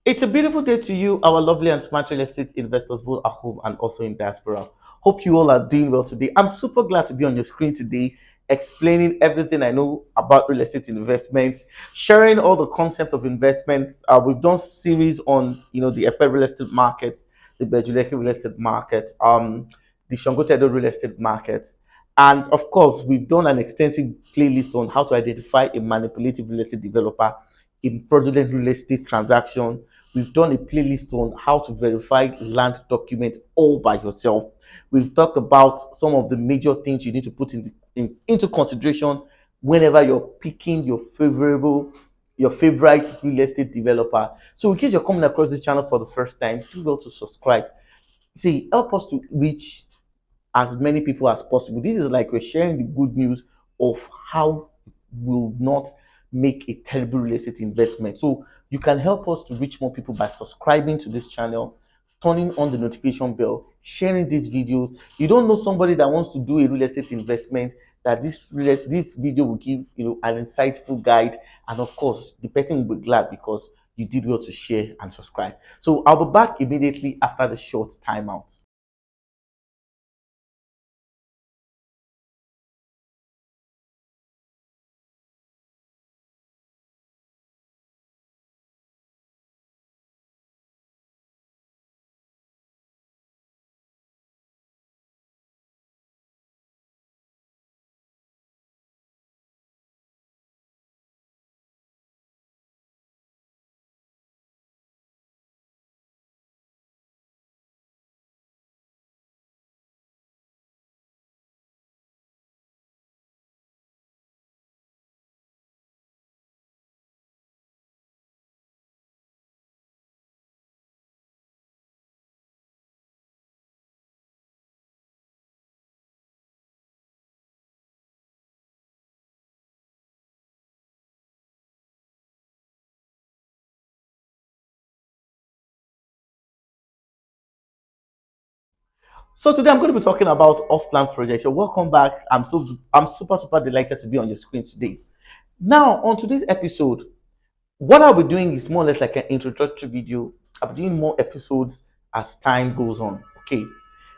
It's a beautiful day to you, our lovely and smart real estate investors, both at home and also in diaspora. Hope you all are doing well today. I'm super glad to be on your screen today, explaining everything I know about real estate investments, sharing all the concept of investment. We've done series on, the Epe real estate market, the IBEJU Lekki real estate market, the Shangotedo real estate market. And of course, we've done an extensive playlist on how to identify a manipulative real estate developer in fraudulent real estate transaction. We've done a playlist on how to verify land document all by yourself. We've talked about some of the major things you need to put into consideration whenever you're picking your favorite real estate developer. So in case you're coming across this channel for the first time, do well to subscribe. See, help us to reach as many people as possible. This is like we're sharing the good news of how will not make a terrible real estate investment. So you can help us to reach more people by subscribing to this channel, turning on the notification bell, sharing these videos. You don't know somebody that wants to do a real estate investment, that this video will give an insightful guide, and of course the person will be glad because you did well to share and subscribe. So I'll be back immediately after the short timeout. So today I'm going to be talking about off-plan projects. So welcome back. I'm super delighted to be on your screen today. Now on today's episode, what I'll be doing is more or less like an introductory video. I'll be doing more episodes as time goes on. Okay.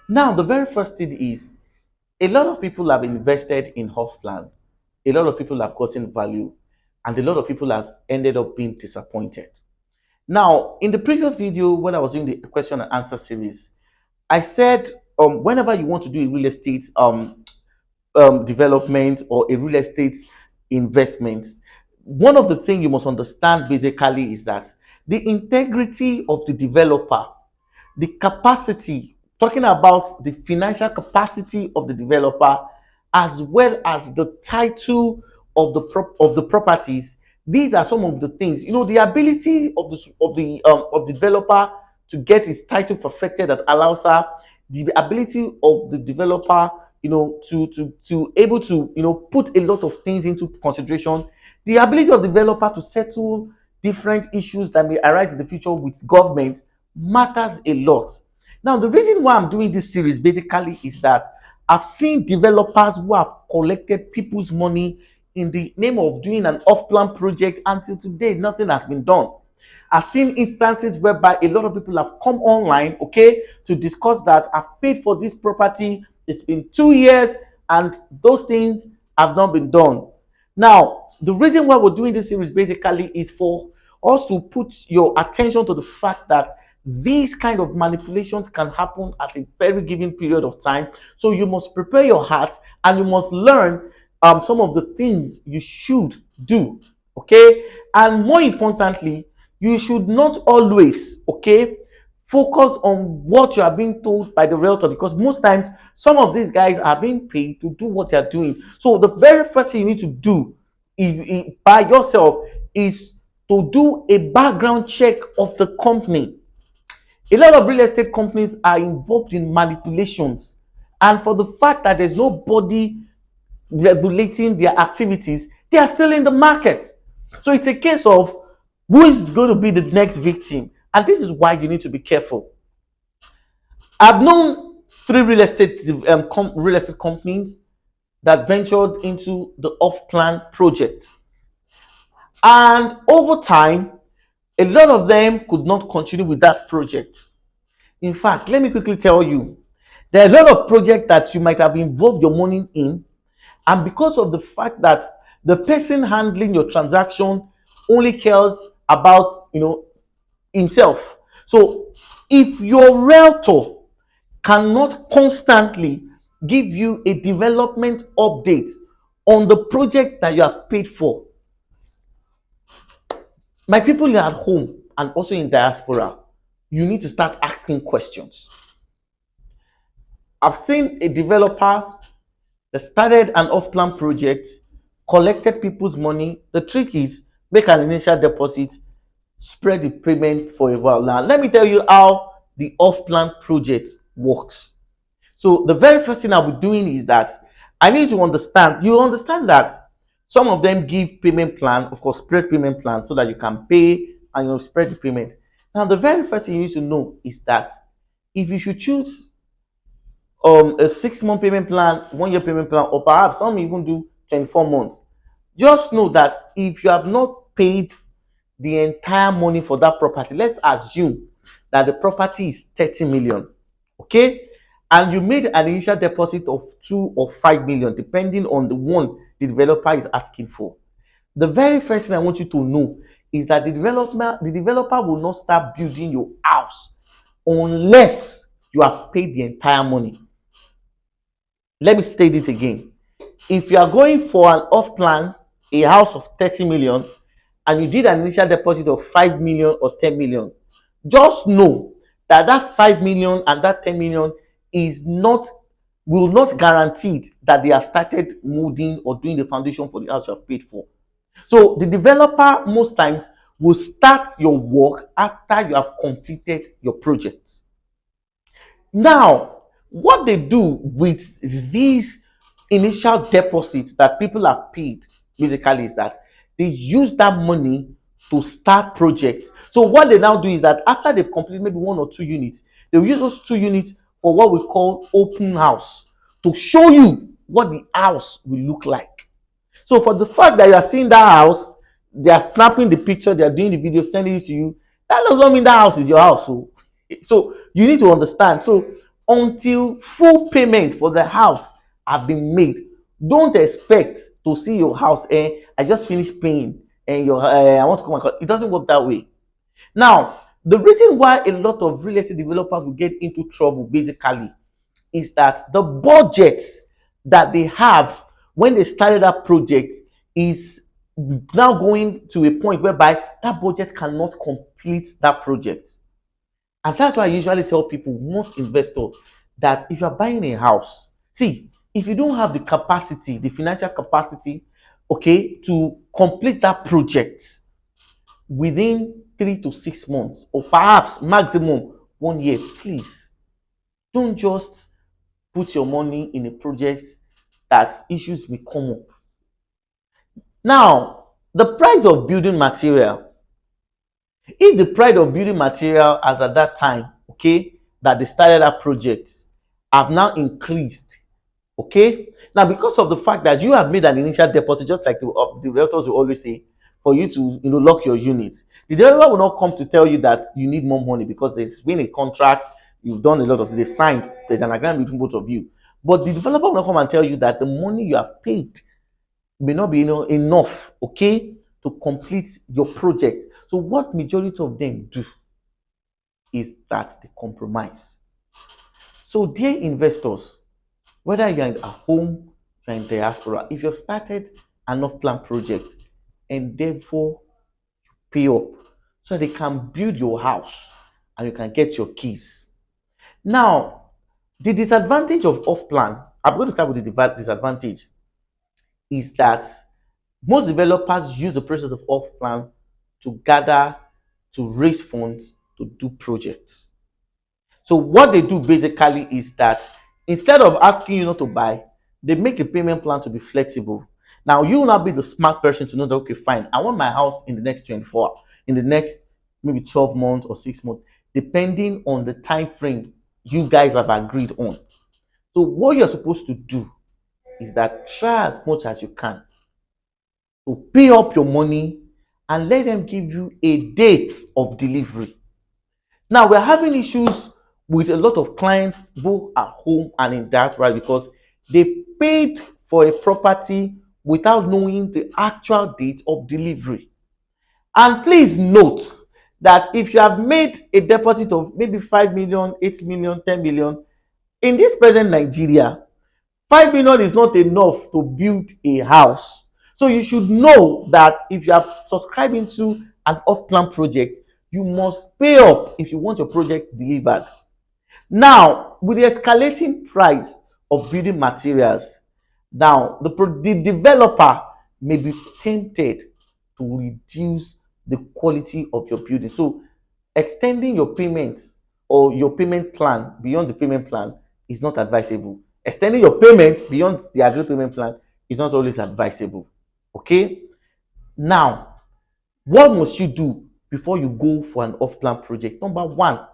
Now the very first thing is a lot of people have invested in off-plan. A lot of people have gotten value, and a lot of people have ended up being disappointed. Now, in the previous video, when I was doing the question and answer series, I said whenever you want to do a real estate development or a real estate investment, one of the things you must understand basically is that the integrity of the developer, the capacity, talking about the financial capacity of the developer, as well as the title of the properties. These are some of the things, the ability of the developer to get his title perfected that allows her, the ability of the developer, to able to put a lot of things into consideration, the ability of the developer to settle different issues that may arise in the future with government matters a lot. Now, the reason why I'm doing this series basically is that I've seen developers who have collected people's money in the name of doing an off-plan project. Until today, nothing has been done. I've seen instances whereby a lot of people have come online, okay, to discuss that I've paid for this property. It's been 2 years and those things have not been done. Now, the reason why we're doing this series basically is for us to put your attention to the fact that these kind of manipulations can happen at a very given period of time. So you must prepare your heart and you must learn some of the things you should do. Okay, and more importantly, you should not always, okay, focus on what you are being told by the realtor, because most times some of these guys are being paid to do what they are doing. So the very first thing you need to do by yourself is to do a background check of the company. A lot of real estate companies are involved in manipulations, and for the fact that there's nobody regulating their activities, they are still in the market. So it's a case of who is going to be the next victim, and this is why you need to be careful. I've known three real estate companies that ventured into the off-plan project, and over time A lot of them could not continue with that project. In fact, let me quickly tell you, there are a lot of projects that you might have involved your money in, and because of the fact that the person handling your transaction only cares about himself. So if your realtor cannot constantly give you a development update on the project that you have paid for, my people at home and also in diaspora, you need to start asking questions. I've seen a developer that started an off-plan project, collected people's money. The trick is make an initial deposit, spread the payment for a while. Now, let me tell you how the off-plan project works. So the very first thing I'll be doing is that I need to understand. You understand that some of them give payment plan, of course, spread payment plan, so that you can pay and spread the payment. Now, the very first thing you need to know is that if you should choose a 6 month payment plan, 1 year payment plan, or perhaps some even do 24 months, just know that if you have not paid the entire money for that property, let's assume that the property is 30 million, okay, and you made an initial deposit of 2 or 5 million depending on the one the developer is asking for. The very first thing I want you to know is that the developer will not start building your house unless you have paid the entire money. Let me state it again. If you are going for an off plan, a house of 30 million, and you did an initial deposit of 5 million or 10 million, just know that that 5 million and that 10 million is not will not guarantee that they have started moving or doing the foundation for the house you have paid for. So the developer most times will start your work after you have completed your project. Now, what they do with these initial deposits that people have paid basically is that they use that money to start projects. So what they now do is that after they've completed maybe 1 or 2 units, they'll use those 2 units for what we call open house, to show you what the house will look like. So for the fact that you are seeing that house, they are snapping the picture, they are doing the video, sending it to you, that does not mean that house is your house. So you need to understand. So until full payment for the house have been made, don't expect to see your house. I just finished paying, and I want to come. It doesn't work that way. Now, the reason why a lot of real estate developers will get into trouble basically is that the budget that they have when they started that project is now going to a point whereby that budget cannot complete that project. And that's why I usually tell people, most investors, that if you're buying a house, see, if you don't have the capacity, the financial capacity, okay, to complete that project within 3 to 6 months, or perhaps maximum 1 year, please don't just put your money in a project that issues will come up. Now, the price of building material. If the price of building material as at that time, okay, that they started that project, have now increased, okay, now because of the fact that you have made an initial deposit, just like the realtors will always say, for you to lock your units, the developer will not come to tell you that you need more money because there's been a contract, you've done a lot of, they've signed, there's an agreement between both of you. But the developer will not come and tell you that the money you have paid may not be enough, okay, to complete your project. So what majority of them do is that they compromise. So dear investors, whether you're at home, you're in diaspora, if you've started an off-plan project, endeavor to pay up so they can build your house and you can get your keys. Now, the disadvantage of off-plan, I'm going to start with the disadvantage, is that most developers use the process of off-plan to gather, to raise funds, to do projects. So what they do basically is that instead of asking you not to buy, they make the payment plan to be flexible. Now you will not be the smart person to know that, okay, fine, I want my house in the next 24, in the next maybe 12 months or 6 months, depending on the time frame you guys have agreed on. So what you're supposed to do is that try as much as you can to pay up your money and let them give you a date of delivery. Now we're having issues with a lot of clients both at home and in diaspora because they paid for a property without knowing the actual date of delivery. And please note that if you have made a deposit of maybe 5 million, 8 million, 10 million, in this present Nigeria, 5 million is not enough to build a house. So you should know that if you are subscribing to an off-plan project, you must pay up if you want your project delivered. Now, with the escalating price of building materials, now the developer may be tempted to reduce the quality of your building. So, extending your payments or your payment plan beyond the payment plan is not advisable. Extending your payments beyond the agreed payment plan is not always advisable. Okay? Now, what must you do before you go for an off-plan project? Number one,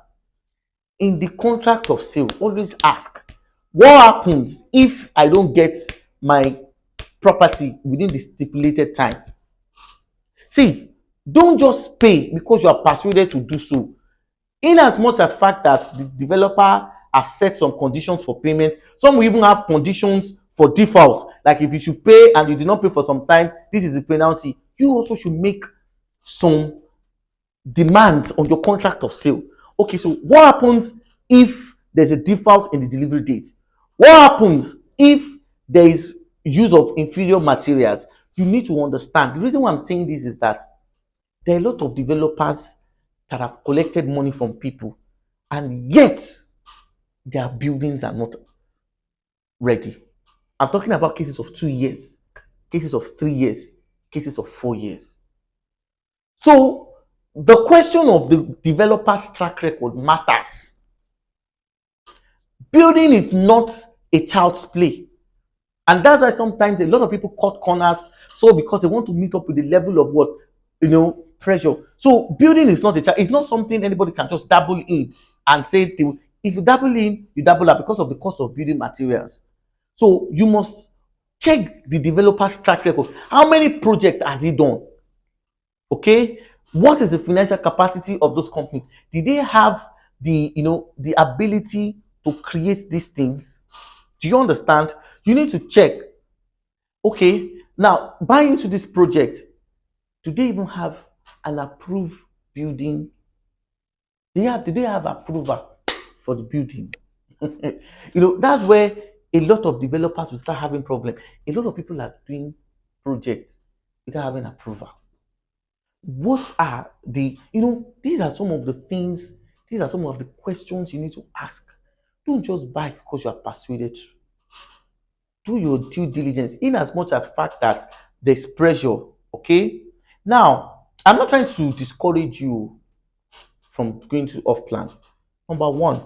in the contract of sale, always ask, what happens if I don't get my property within the stipulated time? See, don't just pay because you are persuaded to do so. In as much as fact that the developer has set some conditions for payment, some will even have conditions for default, like if you should pay and you did not pay for some time, this is the penalty. You also should make some demands on your contract of sale. Okay, so what happens if there's a default in the delivery date? What happens if there is use of inferior materials? You need to understand. The reason why I'm saying this is that there are a lot of developers that have collected money from people and yet their buildings are not ready. I'm talking about cases of 2 years, cases of 3 years, cases of 4 years. So the question of the developer's track record matters. Building is not a child's play. And that's why sometimes a lot of people cut corners so because they want to meet up with the level of what, pressure. So building is not a child, it's not something anybody can just dabble in and say if you dabble in, you dabble out because of the cost of building materials. So you must check the developer's track record. How many projects has he done? Okay, what is the financial capacity of those companies? Did they have the ability to create these things? Do you understand? You need to check. Okay, now buying into this project, do they even have an approved building? Do they have approval for the building? That's where a lot of developers will start having problem. A lot of people are doing projects without having approval. What are these are some of the things, these are some of the questions you need to ask. Don't just buy because you are persuaded to. Do your due diligence in as much as fact that there's pressure. Okay, now I'm not trying to discourage you from going to off plan. Number one,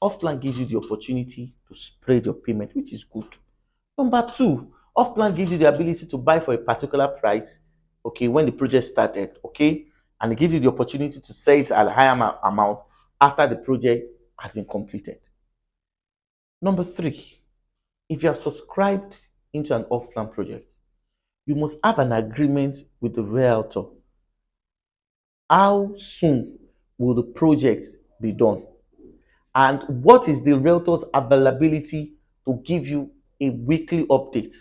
off plan gives you the opportunity to spread your payment, which is good. Number two, off plan gives you the ability to buy for a particular price, okay, when the project started, okay, and it gives you the opportunity to sell it at a higher amount after the project has been completed. Number three, if you are subscribed into an off plan project, you must have an agreement with the realtor. How soon will the project be done? And what is the realtor's availability to give you a weekly update?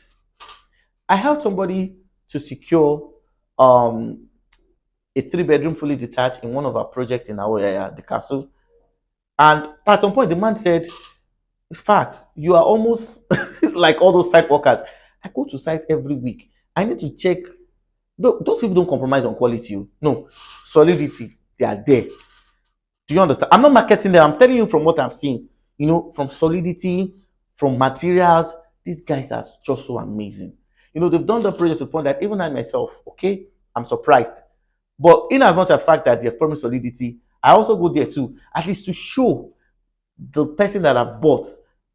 I helped somebody to secure a 3 bedroom fully detached in one of our projects in our area, the castle. And at some point, the man said, in fact, you are almost like all those site workers. I go to site every week. I need to check. Those people don't compromise on quality. No, solidity, they are there. Do you understand? I'm not marketing them. I'm telling you from what I've seen. From solidity, from materials, these guys are just so amazing. They've done the project to the point that even I myself, okay, I'm surprised. But in as much as fact that they've promised solidity, I also go there too, at least to show the person that I bought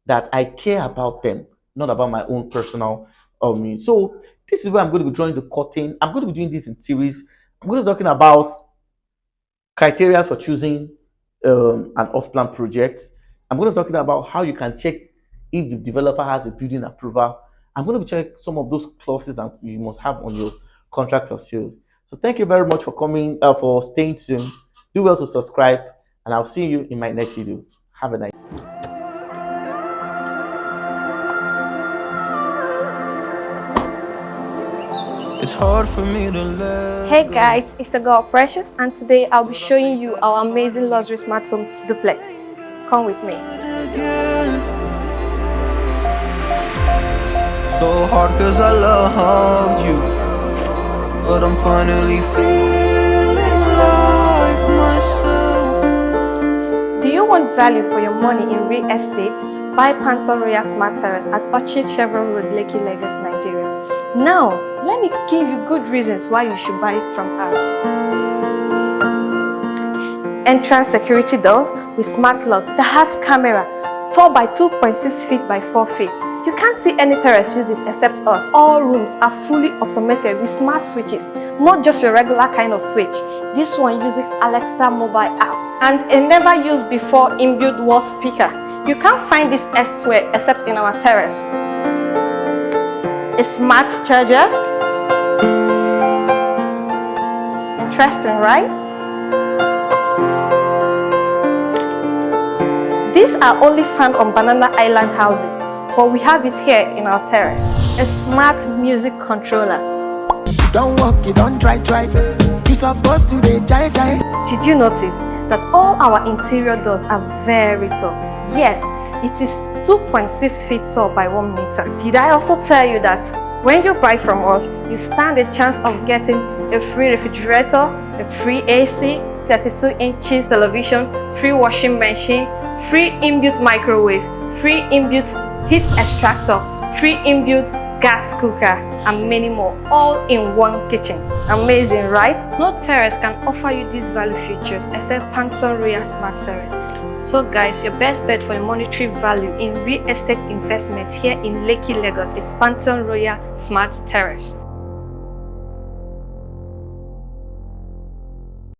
that I care about them, not about my own personal. So this is where I'm going to be drawing the curtain. I'm going to be doing this in series. I'm going to be talking about criteria for choosing an off-plan project. I'm going to be talking about how you can check if the developer has a building approval. I'm going to be checking some of those clauses that you must have on your contract of sales. So thank you very much for coming, for staying tuned. Do well to subscribe, and I'll see you in my next video. Have a nice It's hard for me to let Hey guys, it's a girl Precious, and today I'll be showing you our amazing luxury smart home duplex. Come with me. again. So hard cause I loved you, but I'm finally feeling like myself. Do you want value for your money in real estate? Buy Phantom Royal Smart Terrace at Orchard Chevron Road, Lekki, Lagos, Nigeria. Now, let me give you good reasons why you should buy it from us. Entrance security doors with smart lock that has camera, tall by 2.6 feet by 4 feet. You can't see any terrace use it except us. All rooms are fully automated with smart switches, not just your regular kind of switch. This one uses Alexa mobile app and a never used before inbuilt wall speaker. You can't find this elsewhere except in our terrace. A smart charger. Interesting, right? These are only found on Banana Island houses, but we have it here in our terrace. A smart music controller. Don't walk, you don't try. You supposed to be jai. Did you notice that all our interior doors are very tall? Yes, it is 2.6 feet tall by 1 meter. Did I also tell you that when you buy from us, you stand a chance of getting a free refrigerator, a free AC, 32 inches television, free washing machine, free inbuilt microwave, free inbuilt heat extractor, free inbuilt gas cooker, and many more, all in one kitchen. Amazing, right? No terrace can offer you these value features except Phantom Royal Smart Terrace. So guys, your best bet for a monetary value in real estate investment here in Lekki, Lagos is Phantom Royal Smart Terrace.